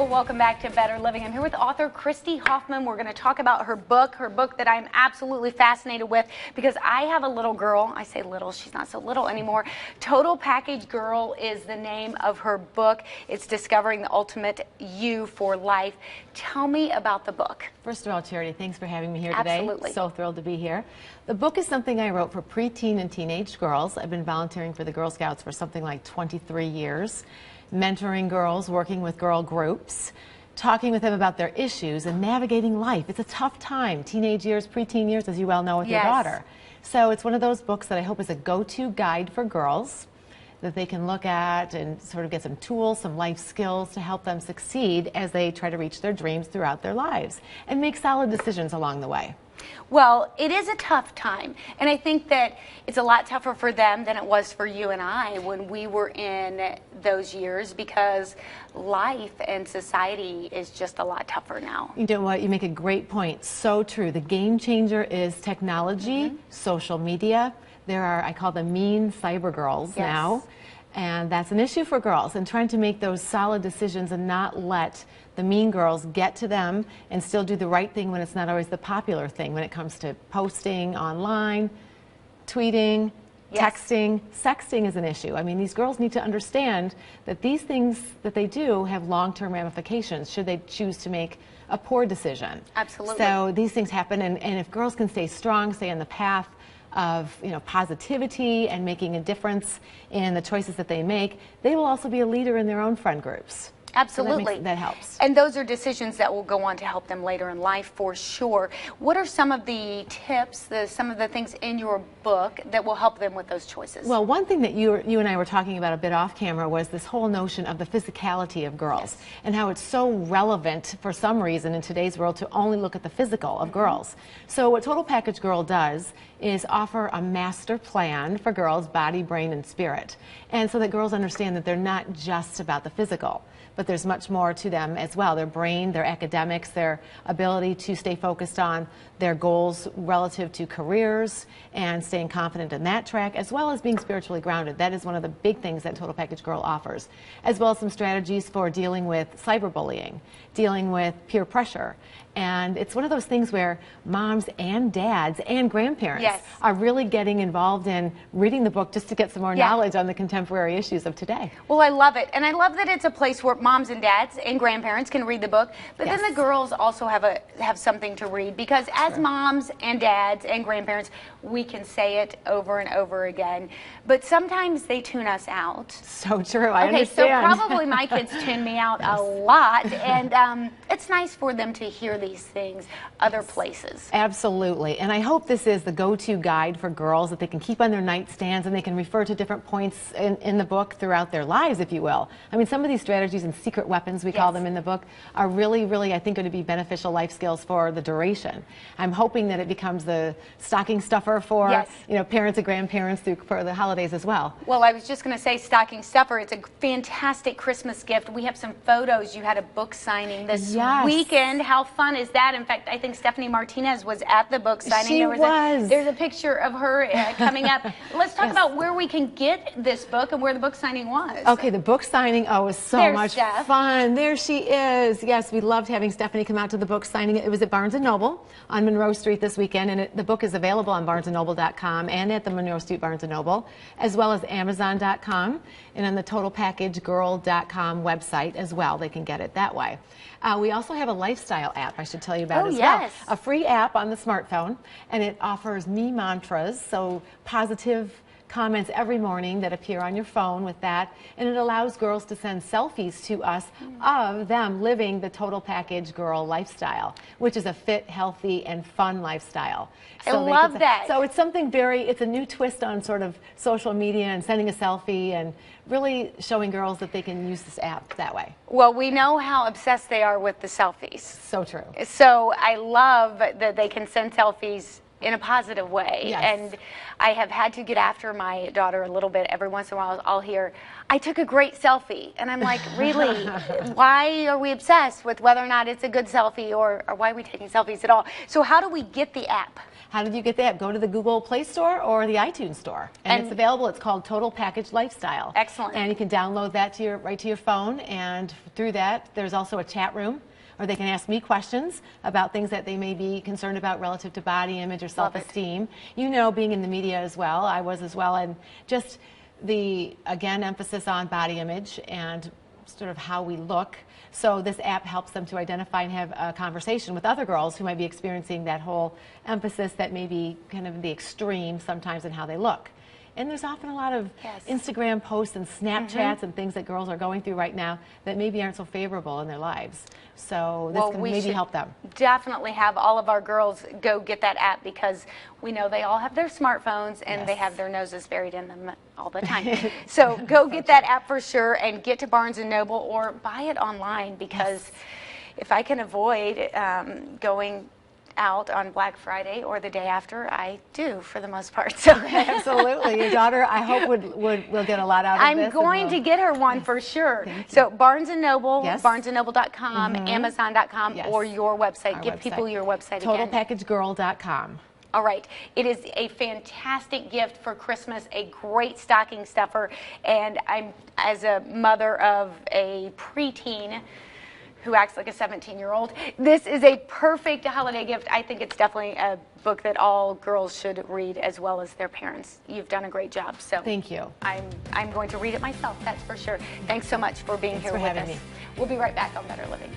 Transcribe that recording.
Well, welcome back to Better Living. I'm here with author Kristi Hoffman. We're going to talk about her book that I'm absolutely fascinated with because I have a little girl. I say little, she's not so little anymore. Total Package Girl is the name of her book. It's Discovering the Ultimate You for Life. Tell me about the book. First of all, Charity, thanks for having me here today. Absolutely. So thrilled to be here. The book is something I wrote for preteen and teenage girls. I've been volunteering for the Girl Scouts for something like 23 years. Mentoring girls, working with girl groups, talking with them about their issues and navigating life. It's a tough time, teenage years, preteen years, as you well know with your daughter. So it's one of those books that I hope is a go-to guide for girls that they can look at and sort of get some tools, some life skills to help them succeed as they try to reach their dreams throughout their lives and make solid decisions along the way. Well, it is a tough time, and I think that it's a lot tougher for them than it was for you and I when we were in those years because life and society is just a lot tougher now. You know what? You make a great point. So true. The game changer is technology, social media. There are, I call them mean cyber girls now, and that's an issue for girls, and trying to make those solid decisions and not let the mean girls get to them and still do the right thing when it's not always the popular thing when it comes to posting online, tweeting, texting. Sexting is an issue. I mean, these girls need to understand that these things that they do have long-term ramifications should they choose to make a poor decision. Absolutely. So these things happen, and if girls can stay strong, stay on the path of positivity and making a difference in the choices that they make, they will also be a leader in their own friend groups. Absolutely. So that helps. And those are decisions that will go on to help them later in life for sure. What are some of the tips, some of the things in your book that will help them with those choices? Well, one thing that you and I were talking about a bit off camera was this whole notion of the physicality of girls and how it's so relevant for some reason in today's world to only look at the physical of girls. So what Total Package Girl does is offer a master plan for girls, body, brain, and spirit. And so that girls understand that they're not just about the physical, but there's much more to them as well. Their brain, their academics, their ability to stay focused on their goals relative to careers and staying confident in that track, as well as being spiritually grounded. That is one of the big things that Total Package Girl offers, as well as some strategies for dealing with cyberbullying, dealing with peer pressure. And it's one of those things where moms and dads and grandparents are really getting involved in reading the book just to get some more knowledge on the contemporary issues of today. Well, I love it. And I love that it's a place where moms and dads and grandparents can read the book, but then the girls also have something to read, because as moms and dads and grandparents, we can say it over and over again, but sometimes they tune us out. So true. I understand. So probably my kids tune me out a lot, and it's nice for them to hear these things other places. Absolutely. And I hope this is the go-to guide for girls that they can keep on their nightstands and they can refer to different points in the book throughout their lives, if you will. I mean, some of these strategies and secret weapons, we call them in the book, are really, really, I think, going to be beneficial life skills for the duration. I'm hoping that it becomes the stocking stuffer for parents and grandparents for the holidays as well. Well, I was just going to say stocking stuffer. It's a fantastic Christmas gift. We have some photos. You had a book signing this weekend. How fun is that? In fact, I think Stephanie Martinez was at the book signing. She was. There's a picture of her coming up. Let's talk about where we can get this book and where the book signing was. Okay, the book signing, it was so much fun. There she is. Yes, we loved having Stephanie come out to the book signing. It was at Barnes & Noble on Monroe Street this weekend, and the book is available on barnesandnoble.com and at the Monroe Street Barnes & Noble, as well as Amazon.com and on the TotalPackageGirl.com website as well. They can get it that way. We also have a lifestyle app I should tell you about as well. A free app on the smartphone, and it offers me mantras, so positive comments every morning that appear on your phone with that, and it allows girls to send selfies to us of them living the Total Package Girl lifestyle, which is a fit, healthy, and fun lifestyle. So I love that. So it's something it's a new twist on sort of social media and sending a selfie and really showing girls that they can use this app that way. Well, we know how obsessed they are with the selfies. So true. So I love that they can send selfies in a positive way. And I have had to get after my daughter a little bit. Every once in a while I'll hear, "I took a great selfie." And I'm like, really? Why are we obsessed with whether or not it's a good selfie, or why are we taking selfies at all? So how do we get the app? How did you get that? Go to the Google Play Store or the iTunes Store. And it's available. It's called Total Package Lifestyle. Excellent. And you can download that to right to your phone, and through that, there's also a chat room, or they can ask me questions about things that they may be concerned about relative to body image or self-esteem. You know, being in the media as well, I was as well, and just the, again, emphasis on body image and sort of how we look. So this app helps them to identify and have a conversation with other girls who might be experiencing that whole emphasis that may be kind of the extreme sometimes in how they look. And there's often a lot of Instagram posts and Snapchats and things that girls are going through right now that maybe aren't so favorable in their lives. So this can maybe help them. Definitely have all of our girls go get that app, because we know they all have their smartphones and they have their noses buried in them all the time. So go get that app for sure, and get to Barnes & Noble or buy it online, because if I can avoid going out on Black Friday or the day after, I do for the most part. So absolutely, your daughter, I hope will get a lot out of this. I'm going to get her one for sure. So Barnes & Noble, barnesandnoble.com, Amazon.com, or your website. Give people your website again. TotalPackageGirl.com. All right. It is a fantastic gift for Christmas, a great stocking stuffer, and I'm, as a mother of a preteen who acts like a 17-year-old, this is a perfect holiday gift. I think it's definitely a book that all girls should read, as well as their parents. You've done a great job. So thank you. I'm going to read it myself, that's for sure. Thanks so much for being here with us. Me. We'll be right back on Better Living.